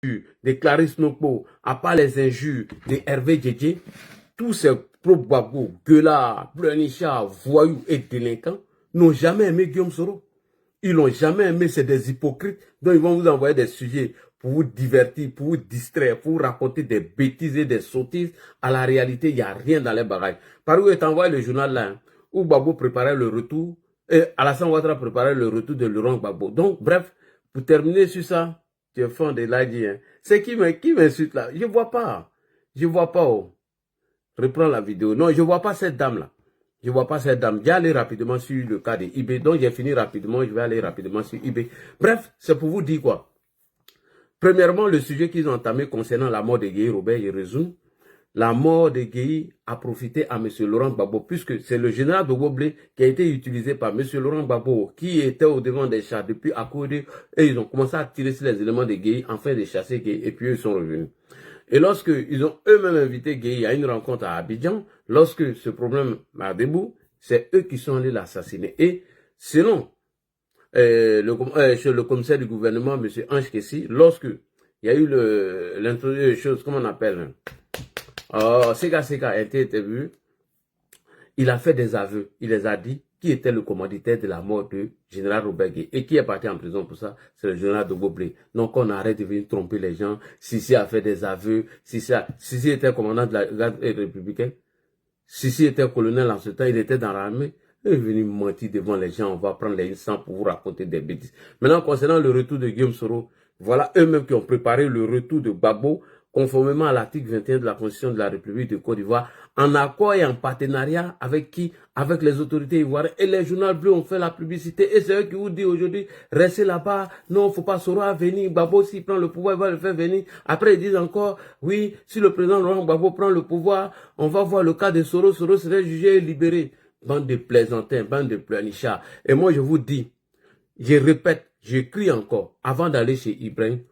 de Clarisse Nokpo, à part les injures de Hervé Djedje, tous ces pro-babos, gueulards, pleurnichards, voyous et délinquants n'ont jamais aimé Guillaume Soro. Ils l'ont jamais aimé, c'est des hypocrites dont ils vont vous envoyer des sujets pour vous divertir, pour vous distraire, pour vous raconter des bêtises et des sottises. À la réalité, il n'y a rien dans les bagages. Par où est envoyé le journal là, hein, où Gbagbo préparait le retour, et Alassane Ouattara préparait le retour de Laurent Gbagbo. Donc, bref, pour terminer sur ça, tu es fan de l'ADI. Hein. C'est qui m'insulte là? Je ne vois pas. Je ne vois pas. Oh. Reprends la vidéo. Non, je ne vois pas cette dame là. Je ne vois pas cette dame. J'ai allé rapidement sur le cas de IB. Donc, j'ai fini rapidement. Je vais aller rapidement sur IB. Bref, c'est pour vous dire quoi. Premièrement, le sujet qu'ils ont entamé concernant la mort de Gueye Robert, je résume. La mort de Gueye a profité à M. Laurent Gbagbo, puisque c'est le général de Goblé qui a été utilisé par M. Laurent Gbagbo, qui était au devant des chats depuis Akoudé, et ils ont commencé à tirer sur les éléments de Gueye, afin de chasser Gueye, et puis ils sont revenus. Et lorsque ils ont eux-mêmes invité Gueye à une rencontre à Abidjan, lorsque ce problème a debout, c'est eux qui sont allés l'assassiner. Et selon le commissaire du gouvernement, M. Ange Kessi, lorsque il y a eu l'introduction des choses, comment on appelle, Sega a été interviewé, il a fait des aveux, il les a dit qui était le commanditaire de la mort du général Robert Gueye et qui est parti en prison pour ça, c'est le général de Goblé. Donc on arrête de venir tromper les gens. Sissi a fait des aveux, Sissi était commandant de la garde républicaine, Sissi était colonel en ce temps, il était dans l'armée. Il est venu mentir devant les gens, on va prendre les instants pour vous raconter des bêtises. Maintenant, concernant le retour de Guillaume Soro, voilà eux-mêmes qui ont préparé le retour de Gbagbo, conformément à l'article 21 de la Constitution de la République de Côte d'Ivoire, en accord et en partenariat avec qui? Avec les autorités ivoiriennes. Et les journaux bleus ont fait la publicité. Et c'est eux qui vous disent aujourd'hui, restez là-bas, non, il ne faut pas Soro à venir, Gbagbo s'il prend le pouvoir, il va le faire venir. Après, ils disent encore, oui, si le président Laurent Gbagbo prend le pouvoir, on va voir le cas de Soro, Soro serait jugé et libéré. Bande de plaisantins, bande de pleurnichards. Et moi, je vous dis, je répète, j'écris encore, avant d'aller chez Ibrahim,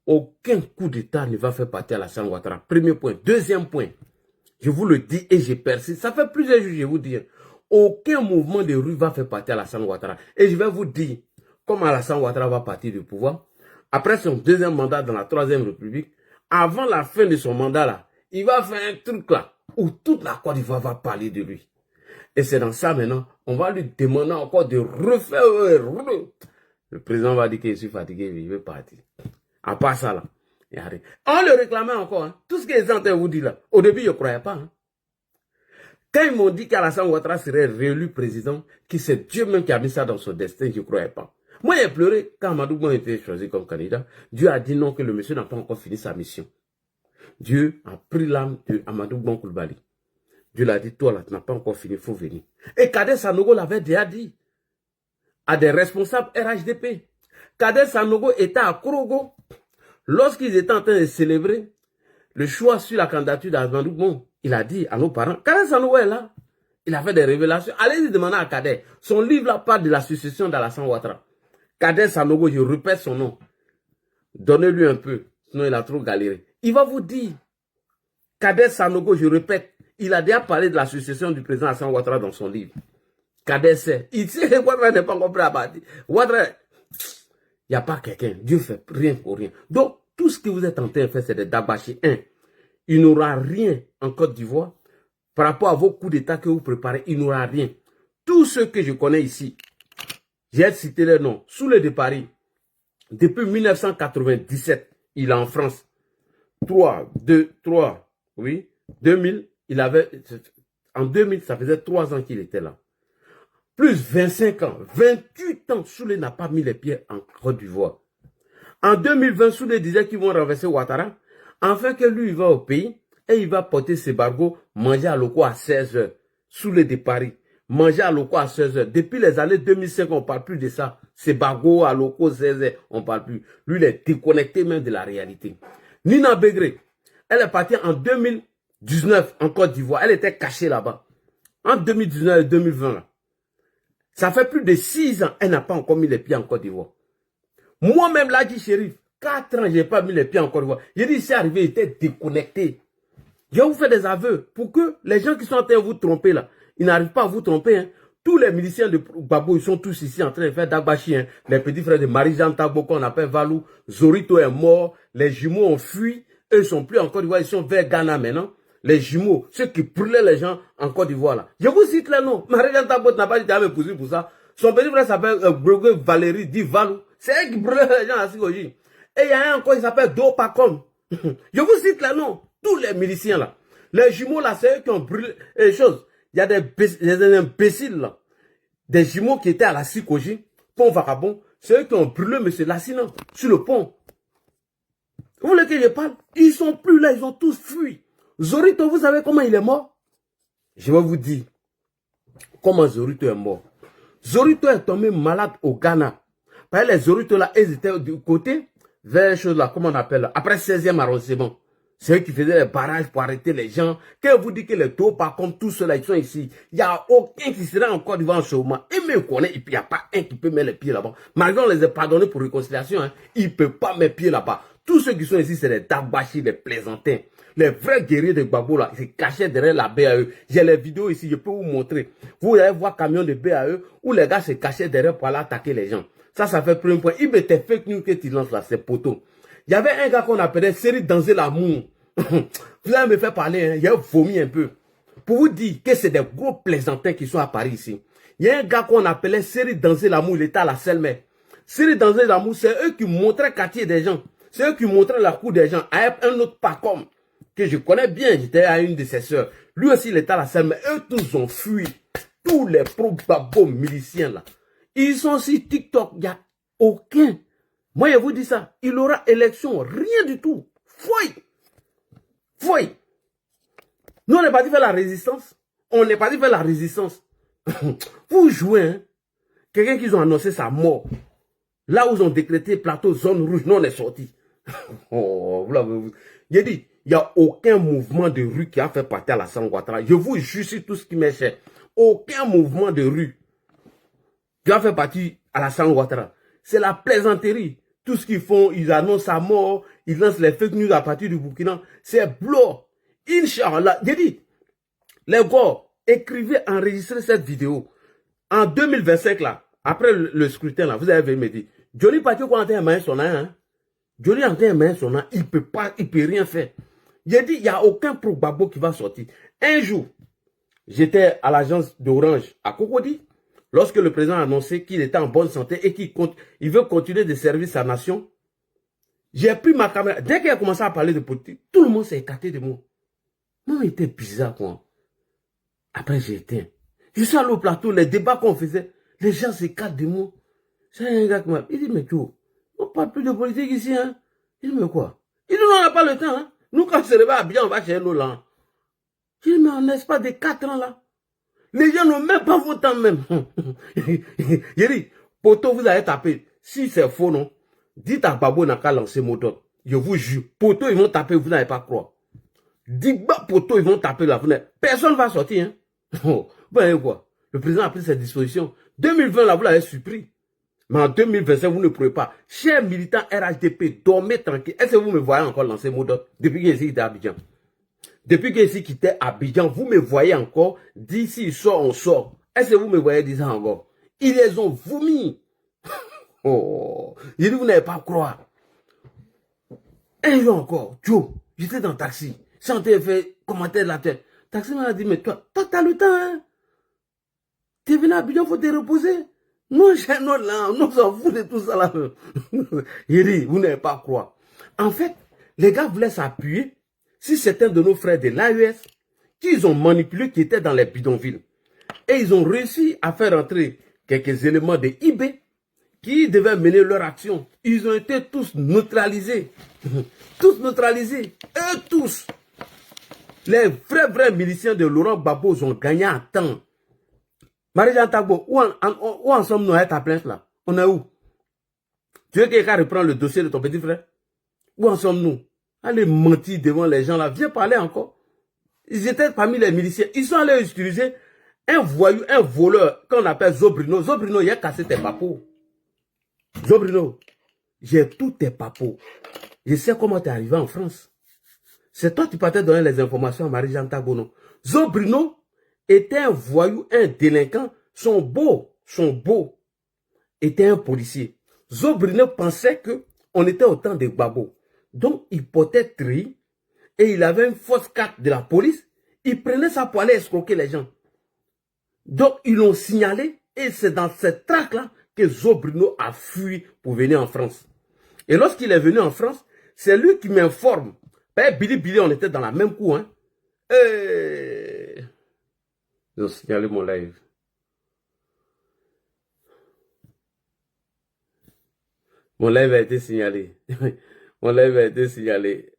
aucun coup d'État ne va faire partir Alassane Ouattara. Premier point. Deuxième point, je vous le dis et je persiste. Ça fait plusieurs jours, je vous dis, aucun mouvement de rue va faire partir Alassane Ouattara. Et je vais vous dire, comme Alassane Ouattara va partir du pouvoir, après son deuxième mandat dans la Troisième République, avant la fin de son mandat là, il va faire un truc là, où toute la Côte d'Ivoire va parler de lui. Et c'est dans ça maintenant, on va lui demander encore de refaire. Le président va dire que je suis fatigué, il veut partir. À part ça là, on le réclamait encore. Hein. Tout ce que les gens vous disent là, au début je ne croyais pas. Hein. Quand ils m'ont dit qu'Alassane Ouattara serait réélu président, que c'est Dieu même qui a mis ça dans son destin, je ne croyais pas. Moi j'ai pleuré quand Amadou Bon a été choisi comme candidat. Dieu a dit non, que le monsieur n'a pas encore fini sa mission. Dieu a pris l'âme de Amadou Bon Coulibaly. Dieu l'a dit, toi là, tu n'as pas encore fini, il faut venir. Et Kader Sanogo l'avait déjà dit à des responsables RHDP. Kader Sanogo était à Korogo lorsqu'ils étaient en train de célébrer le choix sur la candidature d'Amadou Bon. Il a dit à nos parents, Kader Sanogo est là. Il a fait des révélations. Allez-y demander à Kader. Son livre là parle de la succession d'Alassane Ouattara. Kader Sanogo, je répète son nom. Donnez-lui un peu, sinon il a trop galéré. Il va vous dire, Kader Sanogo, je répète, il a déjà parlé de la succession du président Alassane Ouattara dans son livre. Kader sait. Il sait que Ouattara n'est pas encore prêt à partir. Ouattara, il n'y a pas quelqu'un. Dieu fait rien pour rien. Donc, tout ce que vous êtes en train de faire, c'est de d'abacher. Il n'aura rien en Côte d'Ivoire. Par rapport à vos coups d'État que vous préparez, il n'aura rien. Tous ceux que je connais ici, j'ai cité leur nom, sous le de Paris, depuis 1997, il est en France. 2000, il avait, en 2000, ça faisait 3 ans qu'il était là. Plus 25 ans, 28 ans, Soulé n'a pas mis les pieds en Côte d'Ivoire. En 2020, Soulé disait qu'ils vont renverser Ouattara, afin que lui, il va au pays, et il va porter ses bargots, manger à Loko à 16 h. Soulé de Paris, manger à Loko à 16 h. Depuis les années 2005, on ne parle plus de ça. Ses bargots à Loko 16 h, on ne parle plus. Lui, il est déconnecté même de la réalité. Nina Begré, elle est partie en 2019 en Côte d'Ivoire. Elle était cachée là-bas. En 2019 et 2020, là. Ça fait plus de 6 ans, elle n'a pas encore mis les pieds en Côte d'Ivoire. Moi-même, là, dit Chérif, 4 ans, je n'ai pas mis les pieds en Côte d'Ivoire. J'ai dit, c'est arrivé, il était déconnecté. Je vais vous faire des aveux pour que les gens qui sont en train de vous tromper là, ils n'arrivent pas à vous tromper. Hein. Tous les miliciens de Gbagbo, ils sont tous ici en train de faire Dagbashi. Hein. Les petits frères de Marie-Jeanne Tagbo, qu'on appelle Valou. Zorito est mort. Les jumeaux ont fui. Eux, ils sont plus en Côte d'Ivoire. Ils sont vers Ghana maintenant. Les jumeaux, ceux qui brûlaient les gens en Côte d'Ivoire là. Je vous cite les noms. Marie-Jeanne Tagbo n'a pas dit à me poser pour ça. Son petit frère s'appelle Brogue Valérie dit Valou. C'est elle qui brûlait les gens à Sigoji. Et il y a un encore, il s'appelle Dopacom. Je vous cite les noms. Tous les miliciens là. Les jumeaux là, c'est eux qui ont brûlé les choses. Il y a des imbéciles là. Des jumeaux qui étaient à la Sikoji, pont Vagabond. C'est eux qui ont brûlé M. Lassina sur le pont. Vous voulez que je parle? Ils sont plus là, ils ont tous fui. Zorito, vous savez comment il est mort? Je vais vous dire comment Zorito est mort. Zorito est tombé malade au Ghana. Parce que les Zorito là, ils étaient du côté vers chose là, comment on appelle, après 16e arrondissement. C'est eux qui faisaient les barrages pour arrêter les gens. Quand vous dites que les taux, par contre, tous ceux-là, ils sont ici, il n'y a aucun qui sera encore devant en chômage. Et me connaît, et puis il n'y a pas un qui peut mettre les pieds là-bas. Malgré on les a pardonnés pour réconciliation, hein, ils ne peuvent pas mettre pieds là-bas. Tous ceux qui sont ici, c'est les Dagbashi, les plaisantins. Les vrais guerriers de Gbagbo là, ils se cachaient derrière la BAE. J'ai les vidéos ici, je peux vous montrer. Vous allez voir camion de BAE où les gars se cachaient derrière pour aller attaquer les gens. Ça fait premier point. Il était fake news que tu lances là, c'est poteau. Il y avait un gars qu'on appelait Série Danser l'amour. Vous allez me faire parler, hein, il a vomi un peu. Pour vous dire que c'est des gros plaisantins qui sont à Paris ici. Il y a un gars qu'on appelait Série Danser l'amour, il était à la Selmer. Série Danser l'amour, c'est eux qui montraient le quartier des gens. C'est eux qui montraient la cour des gens. Avec un autre Pacom, que je connais bien, j'étais à une de ses sœurs. Lui aussi, il était à la Selmer. Eux tous ont fui. Tous les pro-Gbagbo miliciens là. Ils sont sur TikTok, il n'y a aucun. Moi, je vous dis ça, il aura élection, rien du tout. Fouille. Fouille. Nous, on n'est pas dit faire la résistance. On n'est pas dit faire la résistance. Vous jouez, hein. Quelqu'un qui ont annoncé sa mort. Là où ils ont décrété plateau zone rouge, nous on est sorti. Oh, vous l'avez vu. J'ai dit, il n'y a aucun mouvement de rue qui a fait partie à la Ouattara. Je vous jure sur tout ce qui m'est cher. Aucun mouvement de rue qui a fait partie à la Ouattara. C'est la plaisanterie. Tout ce qu'ils font, ils annoncent sa mort, ils lancent les fake news à partir du Burkina. C'est blanc. Inch'Allah. J'ai dit, les gars, écrivez, enregistrez cette vidéo. En 2025, là, après le scrutin, là, vous avez me dire, Johnny Patio, quand on a un main son hein? Johnny a un main son il peut pas, il peut rien faire. J'ai dit, il n'y a aucun pro-Gbagbo qui va sortir. Un jour, j'étais à l'agence d'Orange à Cocody. Lorsque le président a annoncé qu'il était en bonne santé et qu'il veut continuer de servir sa nation, j'ai pris ma caméra. Dès qu'il a commencé à parler de politique, tout le monde s'est écarté de moi. Moi, il était bizarre, quoi. Après, j'ai éteint. Je suis allé au plateau, les débats qu'on faisait, les gens s'écartent de moi. C'est un gars qui m'a dit, mais Joe, on ne parle plus de politique ici, hein. Il dit, mais quoi? Il dit, on n'a pas le temps, hein. Nous, quand on se réveille à bien, on va chez nous, là. Je dis, mais en l'espace de 4 ans, là. Les gens n'ont même pas vos temps même. J'ai dit, poto, vous allez taper. Si c'est faux, non, dites à Babo n'a qu'à lancer mot d'ordre. Je vous jure, poto, ils vont taper, vous n'allez pas croire. Digba, poto, ils vont taper la fenêtre. Personne ne va sortir. Hein. Vous voyez quoi? Le président a pris ses dispositions. 2020, là, vous l'avez surpris. Mais en 2025, vous ne pourrez pas. Chers militants RHDP, dormez tranquille. Est-ce que vous me voyez encore lancer mot d'ordre depuis que j'ai été à Abidjan? Depuis que j'ai quitté Abidjan, vous me voyez encore, d'ici il sort, on sort. Est-ce que vous me voyez dire ça encore? Ils les ont vomi. Oh, j'ai dit, vous n'allez pas croire. Un jour encore, Joe, j'étais dans le taxi, chanté fait commentaire de la tête. Le taxi m'a dit, mais toi, t'as le temps, hein? T'es venu à Abidjan, faut te reposer. Nous, j'ai notre là, nous s'en fout de tout ça là. J'ai dit, vous n'allez pas croire. En fait, les gars voulaient s'appuyer si certains de nos frères de l'AES, qu'ils ont manipulé, qui étaient dans les bidonvilles. Et ils ont réussi à faire entrer quelques éléments de IB qui devaient mener leur action. Ils ont été tous neutralisés. Tous neutralisés. Eux tous. Les vrais miliciens de Laurent Gbagbo ont gagné en temps. Marie-Jeanne Tagbo, où en sommes-nous à ta plainte là? On est où? Tu veux que quelqu'un reprenne le dossier de ton petit frère? Où en sommes-nous? Allez mentir devant les gens là, viens parler encore. Ils étaient parmi les miliciens. Ils sont allés utiliser un voyou, un voleur qu'on appelle Zobrino. Zobrino, il a cassé tes papos. Zobrino, j'ai tous tes papos. Je sais comment tu es arrivé en France. C'est toi qui partais donner les informations à Marie-Jeanne Tagbo. Zobrino était un voyou, un délinquant son beau, était un policier. Zobrino pensait que on était au temps des Gbagbo. Donc, il portait tri et il avait une fausse carte de la police. Il prenait ça pour aller escroquer les gens. Donc, ils l'ont signalé et c'est dans cette traque-là que Zobrino a fui pour venir en France. Et lorsqu'il est venu en France, c'est lui qui m'informe. Billy, on était dans la même cour. Hein. Et... ils ont signalé mon live. Mon live a été signalé. Mon live a été signalé.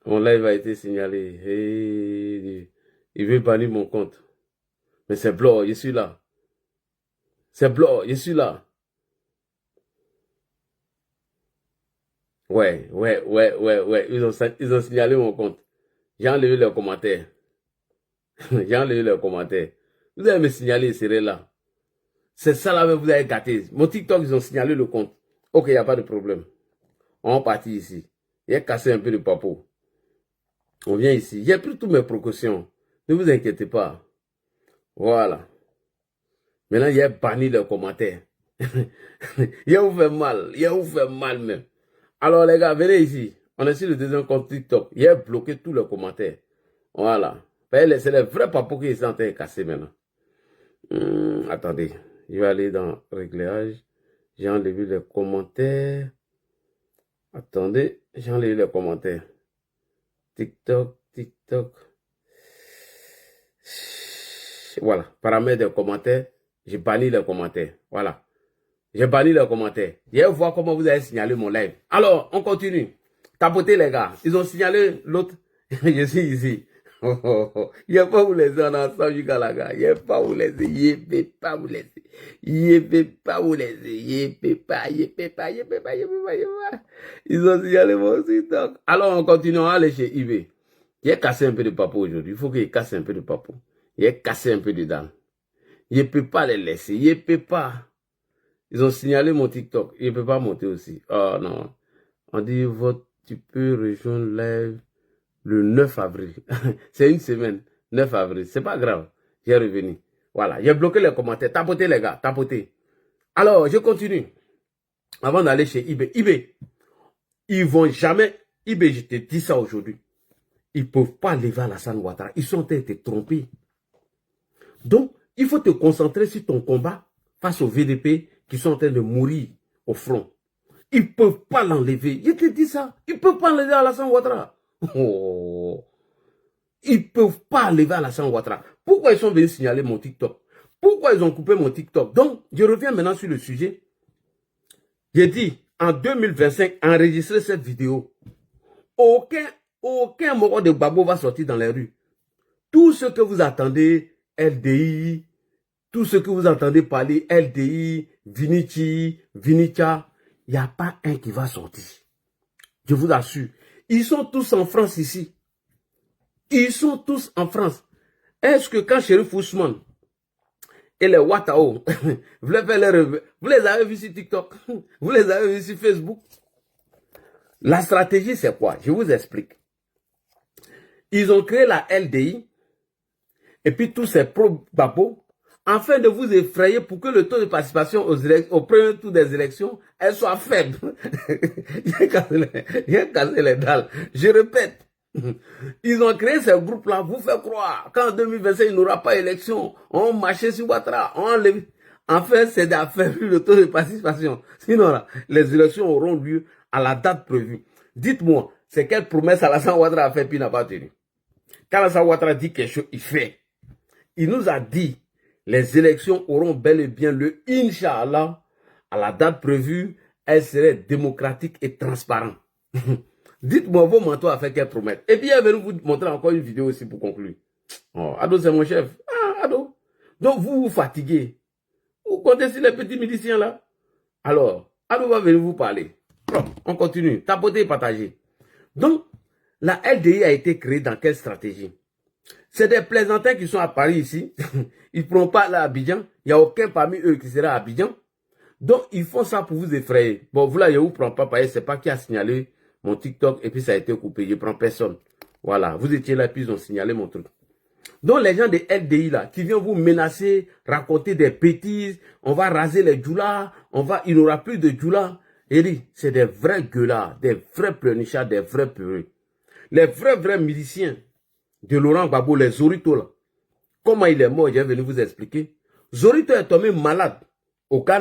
Mon live a été signalé. Hey, il veut bannir mon compte. Mais c'est blanc, je suis là. C'est blanc, je suis là. Ouais. Ils ont signalé mon compte. J'ai enlevé leurs commentaires. J'ai enlevé leurs commentaires. Vous allez me signaler, il serait là. C'est ça là, vous avez gâté. Mon TikTok, ils ont signalé le compte. Ok, il n'y a pas de problème. On est parti ici. Il a cassé un peu de papeau. On vient ici. J'ai pris toutes mes précautions. Ne vous inquiétez pas. Voilà. Maintenant, il a banni leurs commentaires. Il vous fait mal. Il vous fait mal même. Alors les gars, venez ici. On est sur le deuxième compte TikTok. Il a bloqué tous les commentaires. Voilà. C'est les vrais papos qui sont en train de casser maintenant. Attendez. Je vais aller dans réglage. J'ai enlevé les commentaires. Attendez. J'ai enlevé les commentaires. TikTok. Voilà. Paramètres des commentaires. J'ai banni les commentaires. Voilà. J'ai banni les commentaires. Je vais voir comment vous avez signalé mon live. Alors, on continue. Tapotez les gars. Ils ont signalé l'autre. Je suis ici. Il n'y a pas vous laisser en ensemble jusqu'à la gare. Il n'y a pas vous laisser. Il ne peut pas vous laisser. Il ne peut pas vous laisser. Il ne peut pas. Ils ont signalé mon TikTok. Alors, on continue à aller chez eBay. Il a cassé un peu de papeau aujourd'hui. Il faut qu'il casse un peu de papeau. Il a cassé un peu de dents. Il ne peut pas les laisser. Il ne peut pas. Ils ont signalé mon TikTok. Il ne peut pas monter aussi. Oh non. On dit, tu peux rejoindre live le 9 avril. C'est une semaine. 9 avril. C'est pas grave. J'ai revenu. Voilà. J'ai bloqué les commentaires. Tapotez les gars. Tapotez. Alors, je continue. Avant d'aller chez eBay. eBay. Ils vont jamais. eBay, je te dis ça aujourd'hui. Ils ne peuvent pas lever Alassane Ouattara. Ils sont en train de te tromper. Donc, il faut te concentrer sur ton combat face au VDP qui sont en train de mourir au front. Ils ne peuvent pas l'enlever. Je te dis ça. Ils ne peuvent pas enlever Alassane Ouattara. Oh. Ils ne peuvent pas enlever Alassane Ouattara. Pourquoi ils sont venus signaler mon TikTok? Pourquoi ils ont coupé mon TikTok? Donc, je reviens maintenant sur le sujet. J'ai dit, en 2025, enregistrer cette vidéo. Aucun moro de Gbagbo va sortir dans les rues. Tout ce que vous attendez, LDI, tout ce que vous entendez parler, LDI, Vinicha, il n'y a pas un qui va sortir. Je vous assure. Ils sont tous en France ici. Ils sont tous en France. Est-ce que quand Chérif Ousmane et les Ouattao, vous les avez vus sur TikTok, vous les avez vus sur Facebook? La stratégie, c'est quoi? Je vous explique. Ils ont créé la LDI et puis tous ces pro-Gbagbo afin de vous effrayer pour que le taux de participation au premier tour des élections, elle soit faible. J'ai cassé les dalles. Je répète, ils ont créé ce groupe-là, vous fait croire qu'en 2025, il n'y aura pas d'élection. On marchait sur Ouattara, enfin, c'est d'affaiblir le taux de participation. Sinon, là, les élections auront lieu à la date prévue. Dites-moi, c'est quelle promesse Alassane Ouattara a fait puis n'a pas tenu? Quand Alassane Ouattara dit quelque chose, il fait. Il nous a dit, les élections auront bel et bien le Inch'Allah, à la date prévue, elles seraient démocratiques et transparentes. Dites-moi vos mentors à faire qu'elles promettent. Et puis, elle va vous montrer encore une vidéo aussi pour conclure. Oh, Ado, c'est mon chef. Ah, Ado. Donc, vous vous fatiguez. Vous comptez sur les petits miliciens là. Alors, Ado va venir vous parler. Bon, on continue. Tapoter et partager. Donc, la LDI a été créée dans quelle stratégie? C'est des plaisantins qui sont à Paris ici. Ils ne pourront pas aller à Abidjan. Il n'y a aucun parmi eux qui sera à Abidjan. Donc, ils font ça pour vous effrayer. Bon, vous là, je ne vous prends pas parce que ce n'est pas qui a signalé mon TikTok et puis ça a été coupé. Je ne prends personne. Voilà. Vous étiez là et puis ils ont signalé mon truc. Donc les gens de LDI là, qui viennent vous menacer, raconter des bêtises, on va raser les djoulas, il n'y aura plus de djoulas. Et c'est des vrais gueulards, des vrais pleurnichards, des vrais peureux. Les vrais musiciens de Laurent Gbagbo, les Zorito là. Comment il est mort, j'ai venu vous expliquer. Zorito est tombé malade au Ghana.